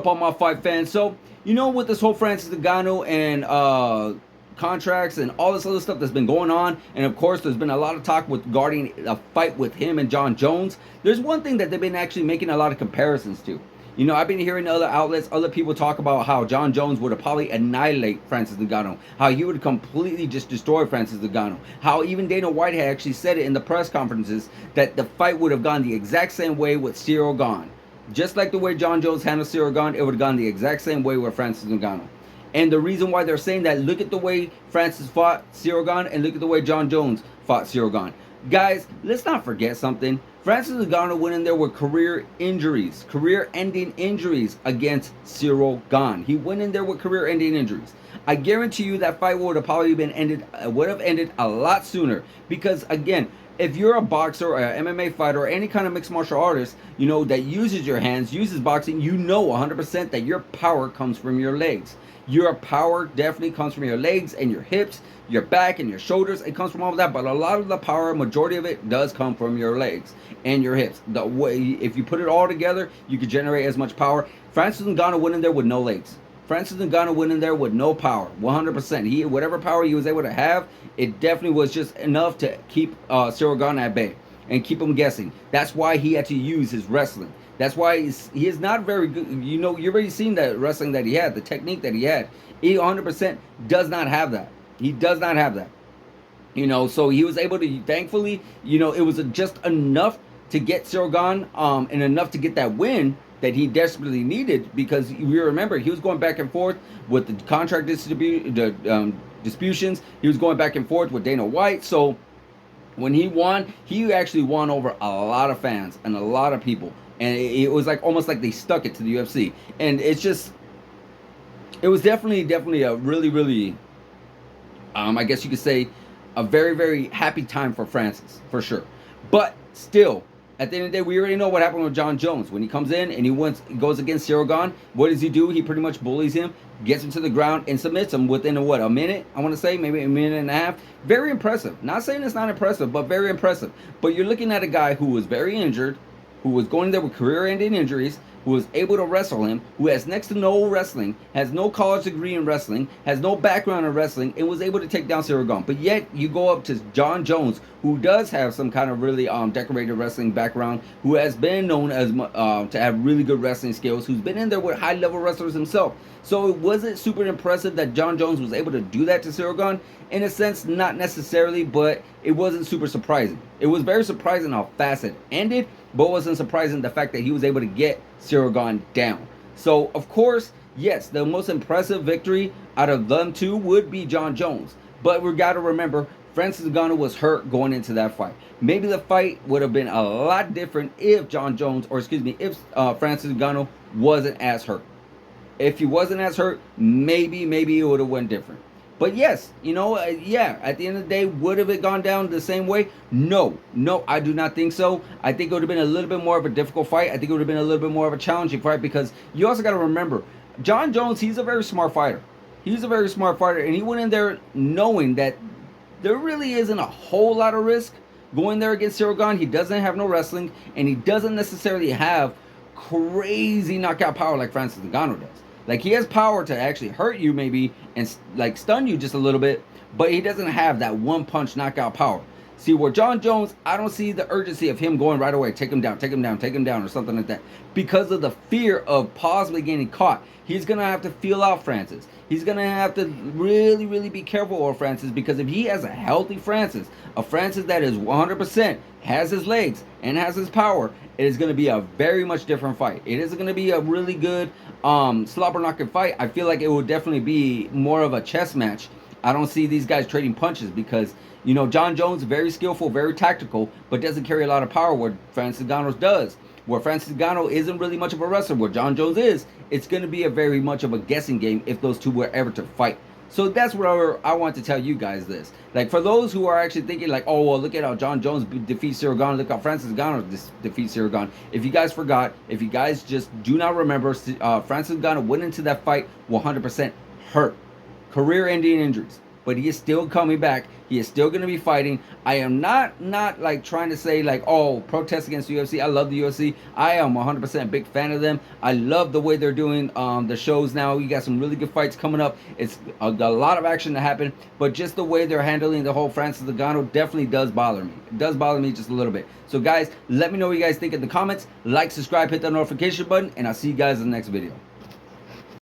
up, all my fight fans? So, with this whole Francis Ngannou and contracts and all this other stuff that's been going on, and of course, there's been a lot of talk regarding a fight with him and Jon Jones. There's one thing that they've been actually making a lot of comparisons to. I've been hearing other outlets, other people talk about how Jon Jones would have probably annihilate Francis Ngannou, how he would completely just destroy Francis Ngannou, how even Dana White had actually said it in the press conferences that the fight would have gone the exact same way with Ciryl Gane. Just like the way Jon Jones handled Ciryl Gane, it would have gone the exact same way with Francis Ngannou. And the reason why they're saying that, look at the way Francis fought Ciryl Gane and look at the way Jon Jones fought Ciryl Gane. Guys, let's not forget something. Francis Ngannou went in there with career-ending injuries against Ciryl Gane. He went in there with career-ending injuries. I guarantee you that fight would have probably ended a lot sooner. Because again, if you're a boxer or an MMA fighter or any kind of mixed martial artist, that uses your hands, uses boxing, 100% that your power comes from your legs. Your power definitely comes from your legs and your hips, your back and your shoulders. It comes from all of that, but a lot of the power, majority of it, does come from your legs and your hips. The way, if you put it all together, you can generate as much power. Francis Ngannou went in there with no legs. Francis Ngannou went in there with no power, 100%. Whatever power he was able to have, it definitely was just enough to keep Ciryl Gane at bay and keep him guessing. That's why he had to use his wrestling. That's why he is not very good. You've already seen the wrestling that he had, the technique that he had. He 100% does not have that. He does not have that. So he was able to, thankfully, it was just enough to get Ciryl Gane and enough to get that win that he desperately needed, because we remember he was going back and forth with the contract disputations. He was going back and forth with Dana White. So when he won, he actually won over a lot of fans and a lot of people. And it was like almost like they stuck it to the UFC. And it was definitely a really, really, I guess you could say, a very, very happy time for Francis, for sure. But still, at the end of the day, we already know what happened with Jon Jones. When he comes in and he goes against Ciryl Gane, what does he do? He pretty much bullies him, gets him to the ground, and submits him within a minute? I want to say maybe a minute and a half. Very impressive. Not saying it's not impressive, but very impressive. But you're looking at a guy who was very injured, who was going there with career-ending injuries, who was able to wrestle him, who has next to no wrestling, has no college degree in wrestling, has no background in wrestling, and was able to take down Ciryl Gane. But yet, you go up to Jon Jones, who does have some kind of really decorated wrestling background, who has been known as to have really good wrestling skills, who's been in there with high-level wrestlers himself. So it wasn't super impressive that Jon Jones was able to do that to Ciryl Gane. In a sense, not necessarily, but it wasn't super surprising. It was very surprising how fast it ended, but it wasn't surprising the fact that he was able to get Ciryl Gane down. So, of course, yes, the most impressive victory out of them two would be Jon Jones. But we got to remember, Francis Ngannou was hurt going into that fight. Maybe the fight would have been a lot different if if Francis Ngannou wasn't as hurt. If he wasn't as hurt, maybe it would have went different. But yes, at the end of the day, would have it gone down the same way? No, I do not think so. I think it would have been a little bit more of a difficult fight. I think it would have been a little bit more of a challenging fight, because you also got to remember, Jon Jones, he's a very smart fighter. He's a very smart fighter, and he went in there knowing that there really isn't a whole lot of risk going there against Ciryl Gane. He doesn't have no wrestling, and he doesn't necessarily have crazy knockout power like Francis Ngannou does. Like, he has power to actually hurt you maybe and like stun you just a little bit, but he doesn't have that one punch knockout power. See, where Jon Jones, I don't see the urgency of him going right away, take him down, or something like that, because of the fear of possibly getting caught. He's going to have to feel out Francis. He's going to have to really, really be careful of Francis, because if he has a healthy Francis, a Francis that is 100%, has his legs and has his power, it is going to be a very much different fight. It is going to be a really good slobber knocking fight. I feel like it will definitely be more of a chess match. I don't see these guys trading punches, because Jon Jones, very skillful, very tactical, but doesn't carry a lot of power where Francis Ngannou does. Where Francis Ngannou isn't really much of a wrestler, where Jon Jones is, it's going to be a very much of a guessing game if those two were ever to fight. So that's where I want to tell you guys this. Like, for those who are actually thinking like, oh, well, look at how Jon Jones defeats Ciryl Gane, look how Francis Ngannou defeats Ciryl Gane. If you guys forgot, if you guys just do not remember, Francis Ngannou went into that fight 100% hurt. Career-ending injuries. but he is still coming back. He is still going to be fighting. I am not like trying to say like, oh, protest against the UFC. I love the UFC. I am 100% a big fan of them. I love the way they're doing the shows now. You got some really good fights coming up. It's a lot of action to happen, but just the way they're handling the whole Francis Ngannou definitely does bother me. It does bother me just a little bit. So guys, let me know what you guys think in the comments. Like, subscribe, hit that notification button, and I'll see you guys in the next video.